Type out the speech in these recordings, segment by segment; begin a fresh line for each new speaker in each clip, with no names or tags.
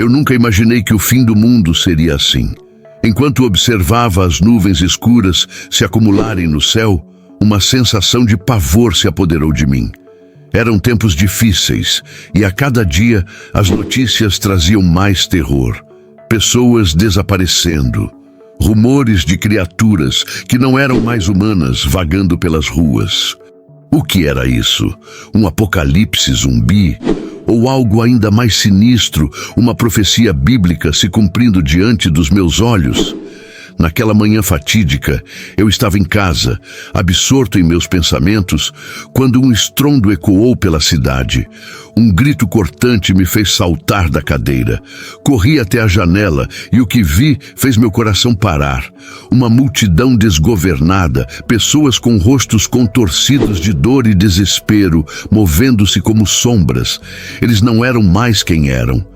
Eu nunca imaginei que o fim do mundo seria assim. Enquanto observava as nuvens escuras se acumularem no céu, uma sensação de pavor se apoderou de mim. Eram tempos difíceis e a cada dia as notícias traziam mais terror. Pessoas desaparecendo, rumores de criaturas que não eram mais humanas vagando pelas ruas. O que era isso? Um apocalipse zumbi? Ou algo ainda mais sinistro, uma profecia bíblica se cumprindo diante dos meus olhos? Naquela manhã fatídica, eu estava em casa, absorto em meus pensamentos, quando um estrondo ecoou pela cidade. Um grito cortante me fez saltar da cadeira. Corri até a janela e o que vi fez meu coração parar. Uma multidão desgovernada, pessoas com rostos contorcidos de dor e desespero, movendo-se como sombras. Eles não eram mais quem eram.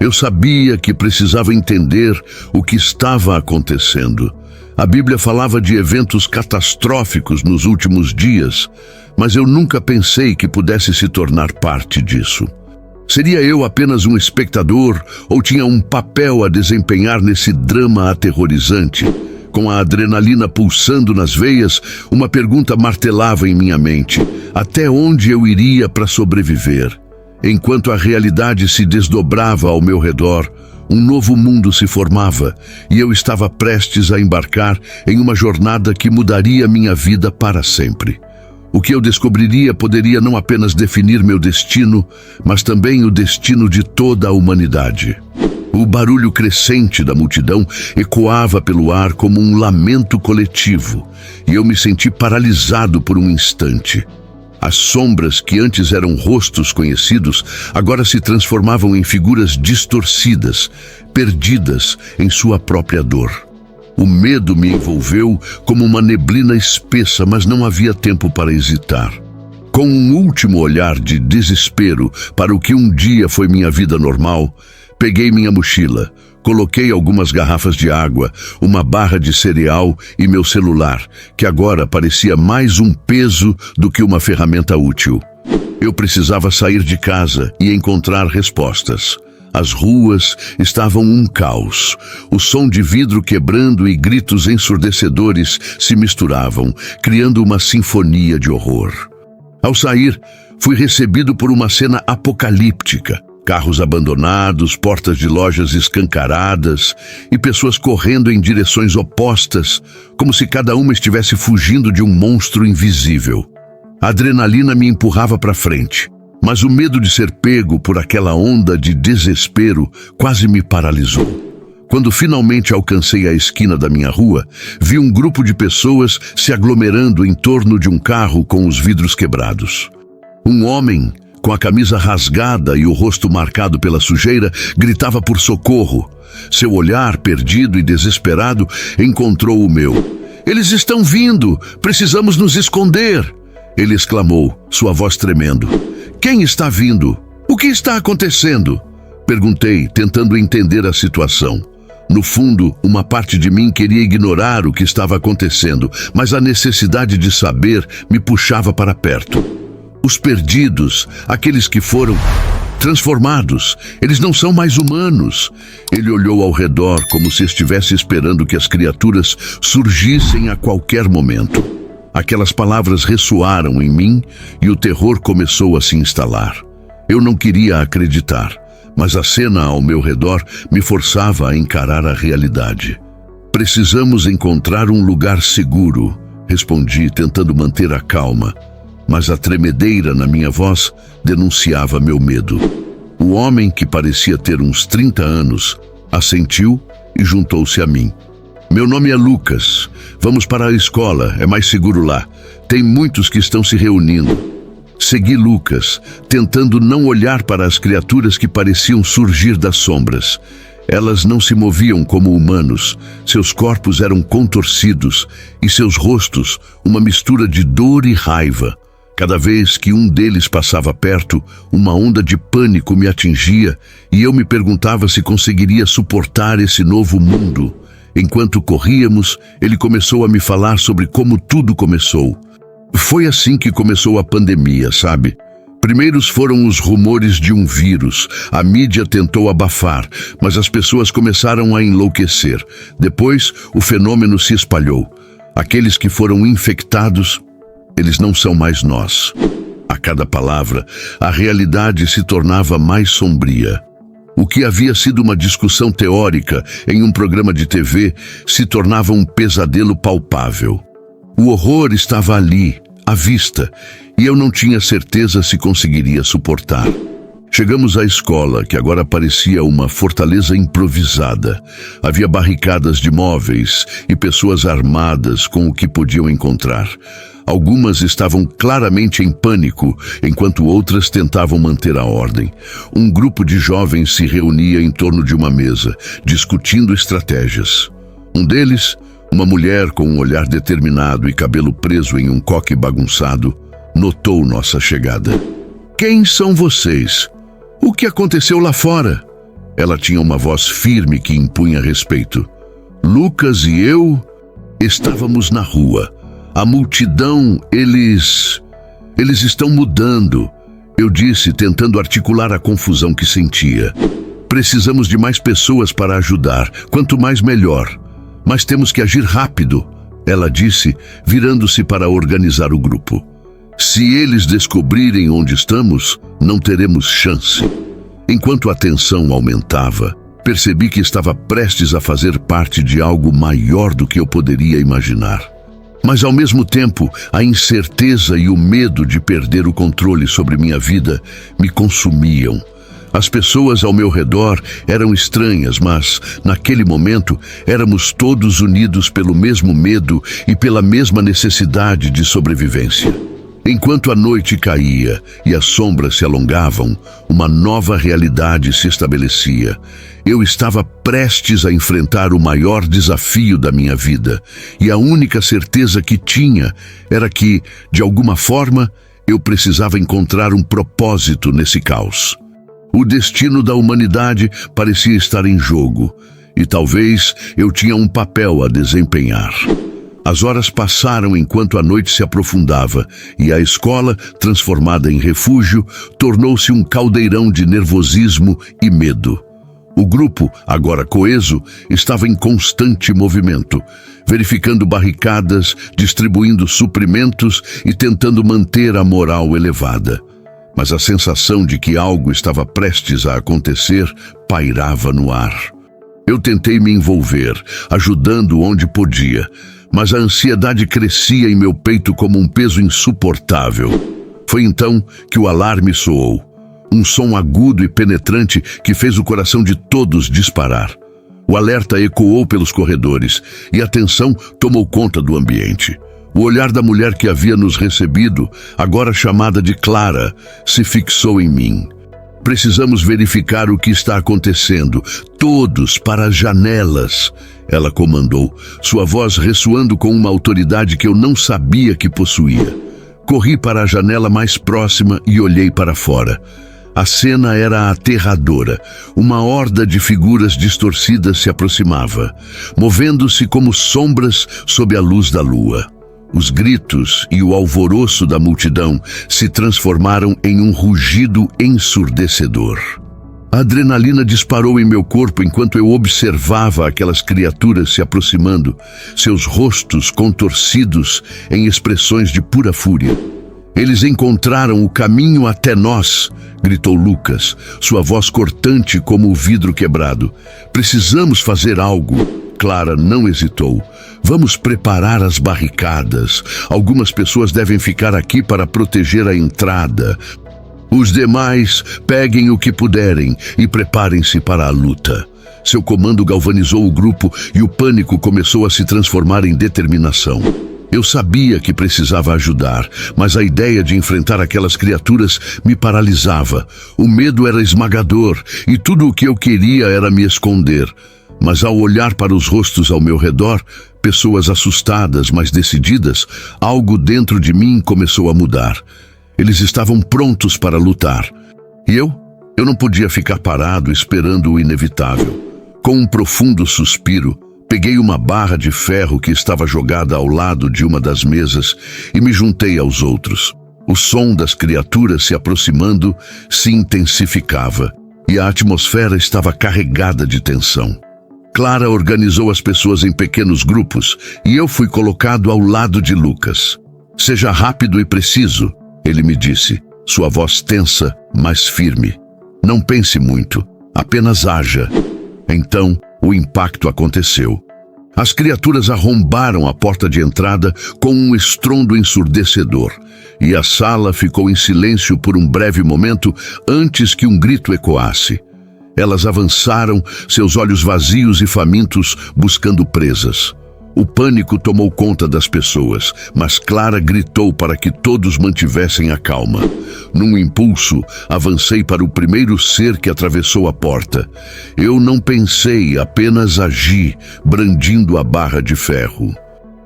Eu sabia que precisava entender o que estava acontecendo. A Bíblia falava de eventos catastróficos nos últimos dias, mas eu nunca pensei que pudesse se tornar parte disso. Seria eu apenas um espectador ou tinha um papel a desempenhar nesse drama aterrorizante? Com a adrenalina pulsando nas veias, uma pergunta martelava em minha mente: até onde eu iria para sobreviver? Enquanto a realidade se desdobrava ao meu redor, um novo mundo se formava e eu estava prestes a embarcar em uma jornada que mudaria minha vida para sempre. O que eu descobriria poderia não apenas definir meu destino, mas também o destino de toda a humanidade. O barulho crescente da multidão ecoava pelo ar como um lamento coletivo, e eu me senti paralisado por um instante. As sombras que antes eram rostos conhecidos, agora se transformavam em figuras distorcidas, perdidas em sua própria dor. O medo me envolveu como uma neblina espessa, mas não havia tempo para hesitar. Com um último olhar de desespero para o que um dia foi minha vida normal, peguei minha mochila, coloquei algumas garrafas de água, uma barra de cereal e meu celular, que agora parecia mais um peso do que uma ferramenta útil. Eu precisava sair de casa e encontrar respostas. As ruas estavam um caos. O som de vidro quebrando e gritos ensurdecedores se misturavam, criando uma sinfonia de horror. Ao sair, fui recebido por uma cena apocalíptica. Carros abandonados, portas de lojas escancaradas e pessoas correndo em direções opostas, como se cada uma estivesse fugindo de um monstro invisível. A adrenalina me empurrava para frente, mas o medo de ser pego por aquela onda de desespero quase me paralisou. Quando finalmente alcancei a esquina da minha rua, vi um grupo de pessoas se aglomerando em torno de um carro com os vidros quebrados. Um homem, com a camisa rasgada e o rosto marcado pela sujeira, gritava por socorro. Seu olhar, perdido e desesperado, encontrou o meu. "Eles estão vindo! Precisamos nos esconder!" Ele exclamou, sua voz tremendo. "Quem está vindo? O que está acontecendo?" Perguntei, tentando entender a situação. No fundo, uma parte de mim queria ignorar o que estava acontecendo, mas a necessidade de saber me puxava para perto. Os perdidos, aqueles que foram transformados, eles não são mais humanos. Ele olhou ao redor como se estivesse esperando que as criaturas surgissem a qualquer momento. Aquelas palavras ressoaram em mim e o terror começou a se instalar. Eu não queria acreditar, mas a cena ao meu redor me forçava a encarar a realidade. "Precisamos encontrar um lugar seguro", respondi, tentando manter a calma. Mas a tremedeira na minha voz denunciava meu medo. O homem, que parecia ter uns 30 anos, assentiu e juntou-se a mim. "Meu nome é Lucas. Vamos para a escola, é mais seguro lá. Tem muitos que estão se reunindo." Segui Lucas, tentando não olhar para as criaturas que pareciam surgir das sombras. Elas não se moviam como humanos, seus corpos eram contorcidos e seus rostos uma mistura de dor e raiva. Cada vez que um deles passava perto, uma onda de pânico me atingia e eu me perguntava se conseguiria suportar esse novo mundo. Enquanto corríamos, ele começou a me falar sobre como tudo começou. Foi assim que começou a pandemia, sabe? Primeiros foram os rumores de um vírus. A mídia tentou abafar, mas as pessoas começaram a enlouquecer. Depois, o fenômeno se espalhou. Aqueles que foram infectados, eles não são mais nós. A cada palavra, a realidade se tornava mais sombria. O que havia sido uma discussão teórica em um programa de TV se tornava um pesadelo palpável. O horror estava ali, à vista, e eu não tinha certeza se conseguiria suportar. Chegamos à escola, que agora parecia uma fortaleza improvisada. Havia barricadas de móveis e pessoas armadas com o que podiam encontrar. Algumas estavam claramente em pânico, enquanto outras tentavam manter a ordem. Um grupo de jovens se reunia em torno de uma mesa, discutindo estratégias. Um deles, uma mulher com um olhar determinado e cabelo preso em um coque bagunçado, notou nossa chegada. "Quem são vocês? O que aconteceu lá fora?" Ela tinha uma voz firme que impunha respeito. Lucas e eu estávamos na rua. A multidão, eles estão mudando, eu disse, tentando articular a confusão que sentia. Precisamos de mais pessoas para ajudar, quanto mais melhor. Mas temos que agir rápido, ela disse, virando-se para organizar o grupo. Se eles descobrirem onde estamos, não teremos chance. Enquanto a tensão aumentava, percebi que estava prestes a fazer parte de algo maior do que eu poderia imaginar. Mas, ao mesmo tempo, a incerteza e o medo de perder o controle sobre minha vida me consumiam. As pessoas ao meu redor eram estranhas, mas, naquele momento, éramos todos unidos pelo mesmo medo e pela mesma necessidade de sobrevivência. Enquanto a noite caía e as sombras se alongavam, uma nova realidade se estabelecia. Eu estava prestes a enfrentar o maior desafio da minha vida, e a única certeza que tinha era que, de alguma forma, eu precisava encontrar um propósito nesse caos. O destino da humanidade parecia estar em jogo, e talvez eu tinha um papel a desempenhar. As horas passaram enquanto a noite se aprofundava, e a escola, transformada em refúgio, tornou-se um caldeirão de nervosismo e medo. O grupo, agora coeso, estava em constante movimento, verificando barricadas, distribuindo suprimentos e tentando manter a moral elevada. Mas a sensação de que algo estava prestes a acontecer pairava no ar. Eu tentei me envolver, ajudando onde podia, mas a ansiedade crescia em meu peito como um peso insuportável. Foi então que o alarme soou. Um som agudo e penetrante que fez o coração de todos disparar. O alerta ecoou pelos corredores e a tensão tomou conta do ambiente. O olhar da mulher que havia nos recebido, agora chamada de Clara, se fixou em mim. "Precisamos verificar o que está acontecendo. Todos para as janelas", ela comandou, sua voz ressoando com uma autoridade que eu não sabia que possuía. Corri para a janela mais próxima e olhei para fora. A cena era aterradora. Uma horda de figuras distorcidas se aproximava, movendo-se como sombras sob a luz da lua. Os gritos e o alvoroço da multidão se transformaram em um rugido ensurdecedor. A adrenalina disparou em meu corpo enquanto eu observava aquelas criaturas se aproximando, seus rostos contorcidos em expressões de pura fúria. "Eles encontraram o caminho até nós", gritou Lucas, sua voz cortante como o vidro quebrado. "Precisamos fazer algo." Clara não hesitou. "Vamos preparar as barricadas. Algumas pessoas devem ficar aqui para proteger a entrada. Os demais, peguem o que puderem e preparem-se para a luta." Seu comando galvanizou o grupo e o pânico começou a se transformar em determinação. Eu sabia que precisava ajudar, mas a ideia de enfrentar aquelas criaturas me paralisava. O medo era esmagador e tudo o que eu queria era me esconder. Mas ao olhar para os rostos ao meu redor, pessoas assustadas, mas decididas, algo dentro de mim começou a mudar. Eles estavam prontos para lutar. E eu não podia ficar parado esperando o inevitável. Com um profundo suspiro, peguei uma barra de ferro que estava jogada ao lado de uma das mesas e me juntei aos outros. O som das criaturas se aproximando se intensificava e a atmosfera estava carregada de tensão. Clara organizou as pessoas em pequenos grupos e eu fui colocado ao lado de Lucas. Seja rápido e preciso, ele me disse, sua voz tensa, mas firme. Não pense muito, apenas haja. Então, o impacto aconteceu. As criaturas arrombaram a porta de entrada com um estrondo ensurdecedor, e a sala ficou em silêncio por um breve momento antes que um grito ecoasse. Elas avançaram, seus olhos vazios e famintos, buscando presas. O pânico tomou conta das pessoas, mas Clara gritou para que todos mantivessem a calma. Num impulso, avancei para o primeiro ser que atravessou a porta. Eu não pensei, apenas agi, brandindo a barra de ferro.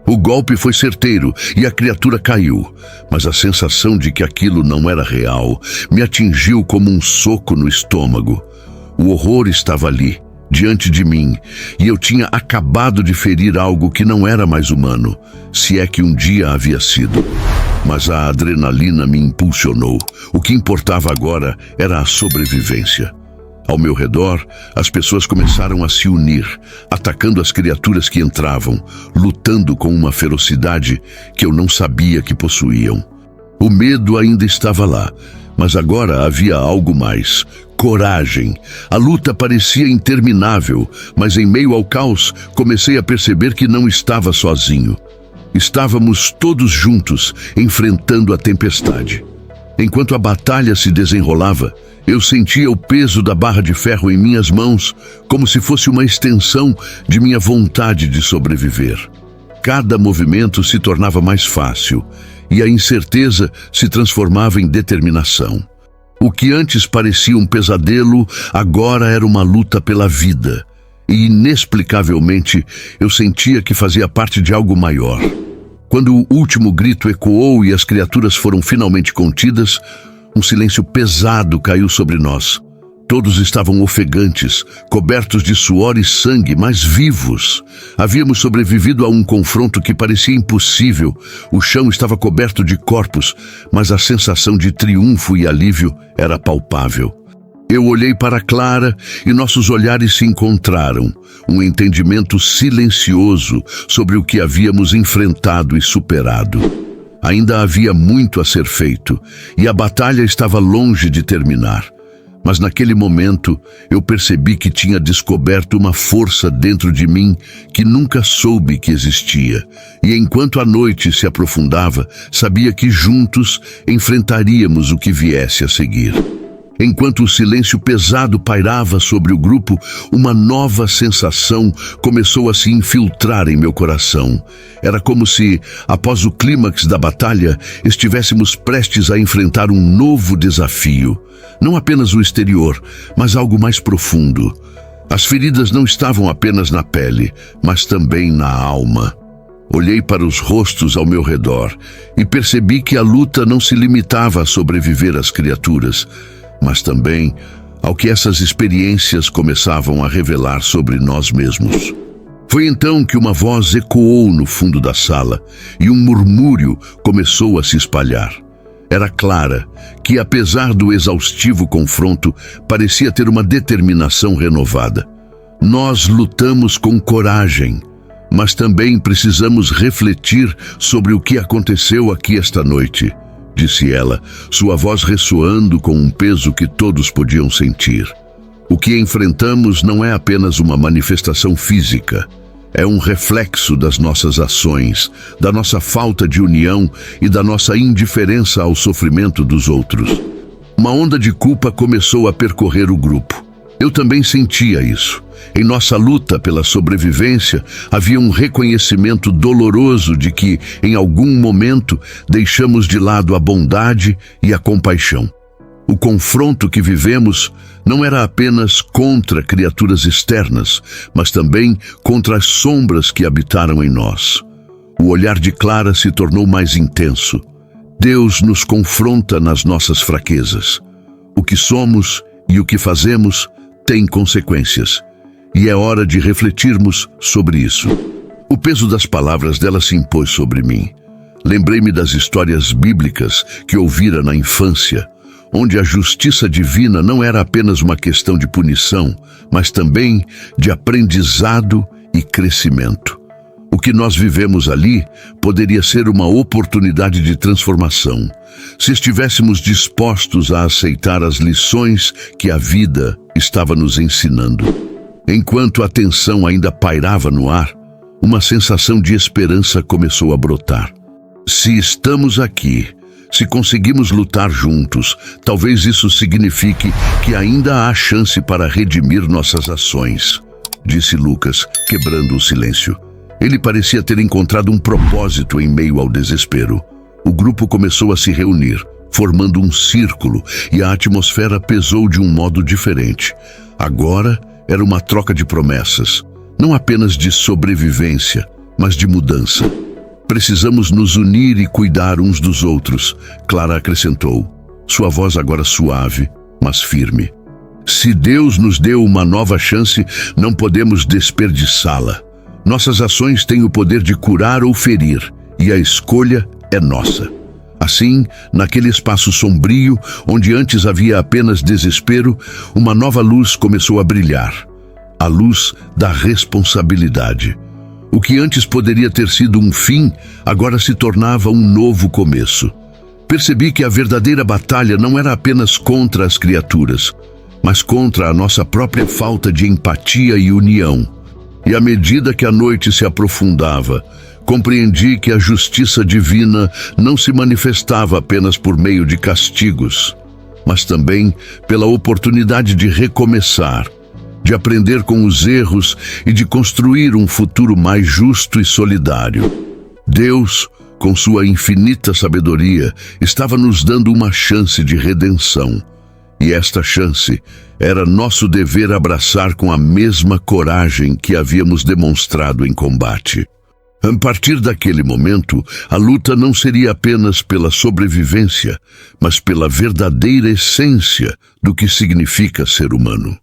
O golpe foi certeiro e a criatura caiu, mas a sensação de que aquilo não era real me atingiu como um soco no estômago. O horror estava ali, diante de mim, e eu tinha acabado de ferir algo que não era mais humano, se é que um dia havia sido. Mas a adrenalina me impulsionou. O que importava agora era a sobrevivência. Ao meu redor, as pessoas começaram a se unir, atacando as criaturas que entravam, lutando com uma ferocidade que eu não sabia que possuíam. O medo ainda estava lá, mas agora havia algo mais. Coragem. A luta parecia interminável, mas em meio ao caos, comecei a perceber que não estava sozinho. Estávamos todos juntos, enfrentando a tempestade. Enquanto a batalha se desenrolava, eu sentia o peso da barra de ferro em minhas mãos, como se fosse uma extensão de minha vontade de sobreviver. Cada movimento se tornava mais fácil, e a incerteza se transformava em determinação. O que antes parecia um pesadelo, agora era uma luta pela vida. E, inexplicavelmente, eu sentia que fazia parte de algo maior. Quando o último grito ecoou e as criaturas foram finalmente contidas, um silêncio pesado caiu sobre nós. Todos estavam ofegantes, cobertos de suor e sangue, mas vivos. Havíamos sobrevivido a um confronto que parecia impossível. O chão estava coberto de corpos, mas a sensação de triunfo e alívio era palpável. Eu olhei para Clara e nossos olhares se encontraram. Um entendimento silencioso sobre o que havíamos enfrentado e superado. Ainda havia muito a ser feito, e a batalha estava longe de terminar. Mas naquele momento eu percebi que tinha descoberto uma força dentro de mim que nunca soube que existia. E enquanto a noite se aprofundava, sabia que juntos enfrentaríamos o que viesse a seguir. Enquanto o silêncio pesado pairava sobre o grupo, uma nova sensação começou a se infiltrar em meu coração. Era como se, após o clímax da batalha, estivéssemos prestes a enfrentar um novo desafio. Não apenas o exterior, mas algo mais profundo. As feridas não estavam apenas na pele, mas também na alma. Olhei para os rostos ao meu redor e percebi que a luta não se limitava a sobreviver às criaturas, mas também ao que essas experiências começavam a revelar sobre nós mesmos. Foi então que uma voz ecoou no fundo da sala e um murmúrio começou a se espalhar. Era Clara, que apesar do exaustivo confronto, parecia ter uma determinação renovada. Nós lutamos com coragem, mas também precisamos refletir sobre o que aconteceu aqui esta noite, disse ela, sua voz ressoando com um peso que todos podiam sentir. O que enfrentamos não é apenas uma manifestação física, é um reflexo das nossas ações, da nossa falta de união e da nossa indiferença ao sofrimento dos outros. Uma onda de culpa começou a percorrer o grupo. Eu também sentia isso. Em nossa luta pela sobrevivência, havia um reconhecimento doloroso de que, em algum momento, deixamos de lado a bondade e a compaixão. O confronto que vivemos não era apenas contra criaturas externas, mas também contra as sombras que habitaram em nós. O olhar de Clara se tornou mais intenso. Deus nos confronta nas nossas fraquezas. O que somos e o que fazemos tem consequências. E é hora de refletirmos sobre isso. O peso das palavras dela se impôs sobre mim. Lembrei-me das histórias bíblicas que ouvira na infância, onde a justiça divina não era apenas uma questão de punição, mas também de aprendizado e crescimento. O que nós vivemos ali poderia ser uma oportunidade de transformação, se estivéssemos dispostos a aceitar as lições que a vida estava nos ensinando. Enquanto a tensão ainda pairava no ar, uma sensação de esperança começou a brotar. Se estamos aqui, se conseguimos lutar juntos, talvez isso signifique que ainda há chance para redimir nossas ações, disse Lucas, quebrando o silêncio. Ele parecia ter encontrado um propósito em meio ao desespero. O grupo começou a se reunir, formando um círculo, e a atmosfera pesou de um modo diferente. Agora era uma troca de promessas, não apenas de sobrevivência, mas de mudança. Precisamos nos unir e cuidar uns dos outros, Clara acrescentou, sua voz agora suave, mas firme. Se Deus nos deu uma nova chance, não podemos desperdiçá-la. Nossas ações têm o poder de curar ou ferir, e a escolha é nossa. Assim, naquele espaço sombrio, onde antes havia apenas desespero, uma nova luz começou a brilhar. A luz da responsabilidade. O que antes poderia ter sido um fim, agora se tornava um novo começo. Percebi que a verdadeira batalha não era apenas contra as criaturas, mas contra a nossa própria falta de empatia e união. E à medida que a noite se aprofundava, compreendi que a justiça divina não se manifestava apenas por meio de castigos, mas também pela oportunidade de recomeçar, de aprender com os erros e de construir um futuro mais justo e solidário. Deus, com sua infinita sabedoria, estava nos dando uma chance de redenção. E esta chance era nosso dever abraçar com a mesma coragem que havíamos demonstrado em combate. A partir daquele momento, a luta não seria apenas pela sobrevivência, mas pela verdadeira essência do que significa ser humano.